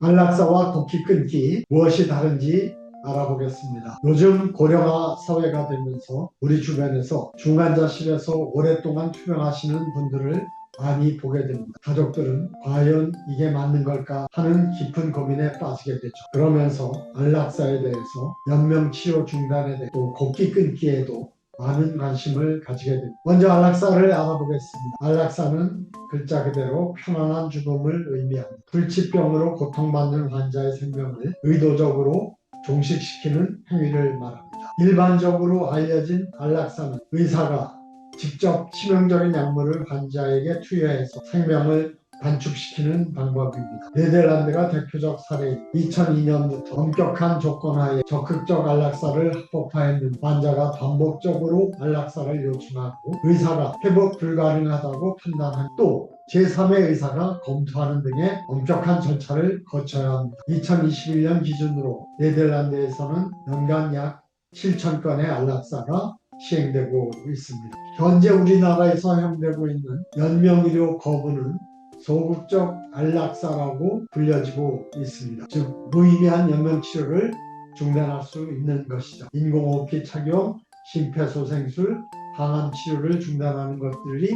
안락사와 걷기 끊기 무엇이 다른지 알아보겠습니다. 요즘 고령화 사회가 되면서 우리 주변에서 중환자실에서 오랫동안 투병하시는 분들을 많이 보게 됩니다. 가족들은 과연 이게 맞는 걸까 하는 깊은 고민에 빠지게 되죠. 그러면서 안락사에 대해서 연명치료 중단에 대해 또 걷기 끊기에도 많은 관심을 가지게 됩니다. 먼저 안락사를 알아보겠습니다. 안락사는 글자 그대로 편안한 죽음을 의미합니다. 불치병으로 고통받는 환자의 생명을 의도적으로 종식시키는 행위를 말합니다. 일반적으로 알려진 안락사는 의사가 직접 치명적인 약물을 환자에게 투여해서 생명을 단축시키는 방법입니다. 네덜란드가 대표적 사례인 2002년부터 엄격한 조건하에 적극적 안락사를 합법화했는 환자가 반복적으로 안락사를 요청하고 의사가 회복 불가능하다고 판단한 또 제3의 의사가 검토하는 등의 엄격한 절차를 거쳐야 합니다. 2021년 기준으로 네덜란드에서는 연간 약 7,000건의 안락사가 시행되고 있습니다. 현재 우리나라에서 사용되고 있는 연명의료 거부는 소극적 안락사라고 불려지고 있습니다. 즉 무의미한 연명치료를 중단할 수 있는 것이죠. 인공호흡기 착용, 심폐소생술, 항암치료를 중단하는 것들이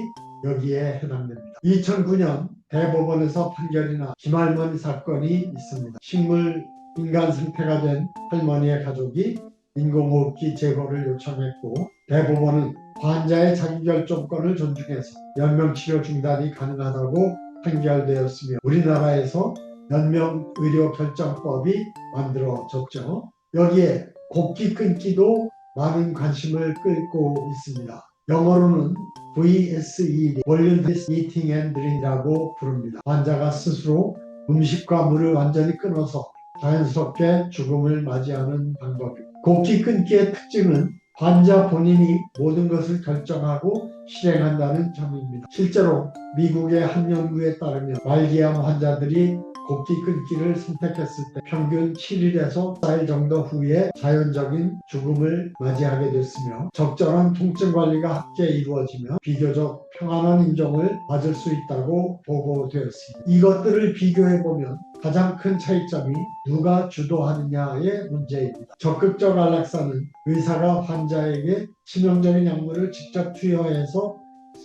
여기에 해당됩니다. 2009년 대법원에서 판결이 나 김할머니 사건이 있습니다. 식물 인간 상태가 된 할머니의 가족이 인공호흡기 제거를 요청했고 대법원은 환자의 자기결정권을 존중해서 연명치료 중단이 가능하다고 판결되었으며 우리나라에서 연명의료결정법이 만들어졌죠. 여기에 걷기 끊기도 많은 관심을 끌고 있습니다. 영어로는 VSE, Voluntary Eating and Drink이라고 부릅니다. 환자가 스스로 음식과 물을 완전히 끊어서 자연스럽게 죽음을 맞이하는 방법입니다. 걷기 끊기의 특징은 환자 본인이 모든 것을 결정하고 실행한다는 점입니다. 실제로 미국의 한 연구에 따르면 말기암 환자들이 걷기 끊기를 선택했을 때 평균 7일에서 4일 정도 후에 자연적인 죽음을 맞이하게 됐으며 적절한 통증 관리가 함께 이루어지며 비교적 평안한 인종을 맞을 수 있다고 보고되었습니다. 이것들을 비교해보면 가장 큰 차이점이 누가 주도하느냐의 문제입니다. 적극적 안락사는 의사가 환자에게 치명적인 약물을 직접 투여해서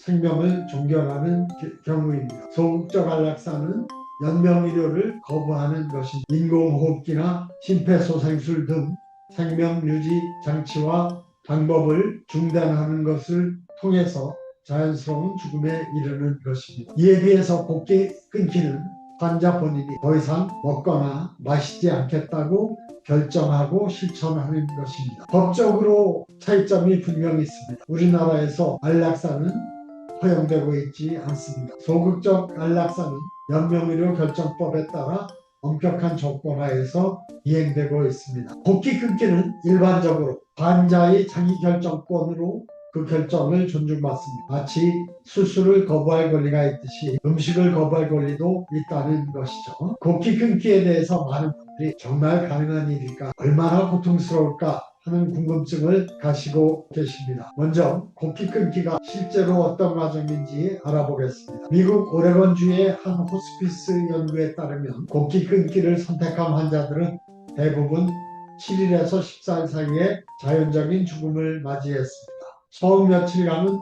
생명을 종결하는 경우입니다. 소극적 안락사는 연명의료를 거부하는 것인 인공호흡기나 심폐소생술 등 생명유지 장치와 방법을 중단하는 것을 통해서 자연스러운 죽음에 이르는 것입니다. 이에 비해서 걷기 끊기는 환자 본인이 더 이상 먹거나 마시지 않겠다고 결정하고 실천하는 것입니다. 법적으로 차이점이 분명히 있습니다. 우리나라에서 안락사는 허용되고 있지 않습니다. 소극적 안락사는 연명의료 결정법에 따라 엄격한 조건하에서 이행되고 있습니다. 걷기 끊기는 일반적으로 환자의 자기결정권으로 그 결정을 존중받습니다. 마치 수술을 거부할 권리가 있듯이 음식을 거부할 권리도 있다는 것이죠. 걷기 끊기에 대해서 많은 분들이 정말 가능한 일일까? 얼마나 고통스러울까? 하는 궁금증을 가지고 계십니다. 먼저 걷기 끊기가 실제로 어떤 과정인지 알아보겠습니다. 미국 오레곤주의 한 호스피스 연구에 따르면 걷기 끊기를 선택한 환자들은 대부분 7일에서 14일 사이에 자연적인 죽음을 맞이했습니다. 처음 며칠간은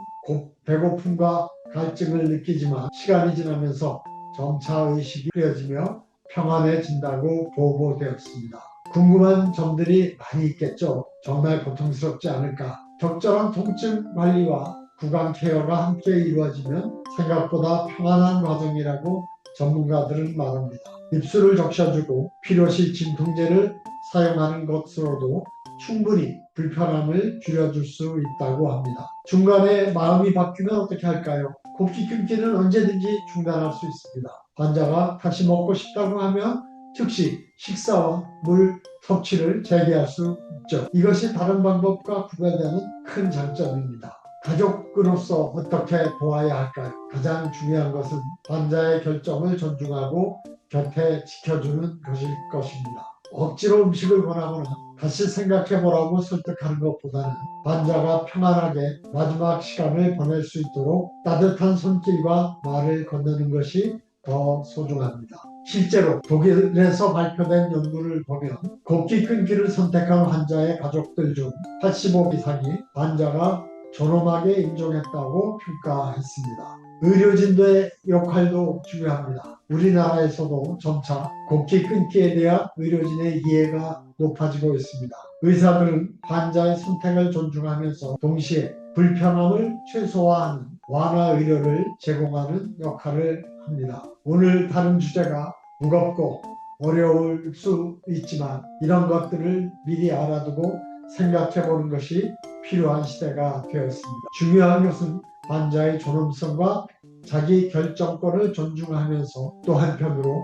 배고픔과 갈증을 느끼지만 시간이 지나면서 점차 의식이 흐려지며 평안해진다고 보고되었습니다. 궁금한 점들이 많이 있겠죠. 정말 고통스럽지 않을까? 적절한 통증 관리와 구강 케어가 함께 이루어지면 생각보다 평안한 과정이라고 전문가들은 말합니다. 입술을 적셔주고 필요시 진통제를 사용하는 것으로도 충분히 불편함을 줄여줄 수 있다고 합니다. 중간에 마음이 바뀌면 어떻게 할까요? 걷기 끊기는 언제든지 중단할 수 있습니다. 환자가 다시 먹고 싶다고 하면 즉시 식사와 물 섭취를 재개할 수 있죠. 이것이 다른 방법과 구별되는 큰 장점입니다. 가족으로서 어떻게 도와야 할까요? 가장 중요한 것은 환자의 결정을 존중하고 곁에 지켜주는 것일 것입니다. 억지로 음식을 권하거나 다시 생각해보라고 설득하는 것보다는 환자가 평안하게 마지막 시간을 보낼 수 있도록 따뜻한 손길과 말을 건네는 것이 더 소중합니다. 실제로 독일에서 발표된 연구를 보면 곱기 끊기를 선택한 환자의 가족들 중 85% 이상이 환자가 존엄하게 인정했다고 평가했습니다. 의료진들의 역할도 중요합니다. 우리나라에서도 점차 곱기 끊기에 대한 의료진의 이해가 높아지고 있습니다. 의사들은 환자의 선택을 존중하면서 동시에 불편함을 최소화하는 완화 의료를 제공하는 역할을 합니다. 오늘 다룬 주제가 무겁고 어려울 수 있지만 이런 것들을 미리 알아두고 생각해 보는 것이 필요한 시대가 되었습니다. 중요한 것은 환자의 존엄성과 자기 결정권을 존중하면서 또 한편으로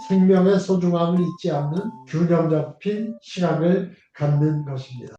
생명의 소중함을 잊지 않는 균형 잡힌 시각을 갖는 것입니다.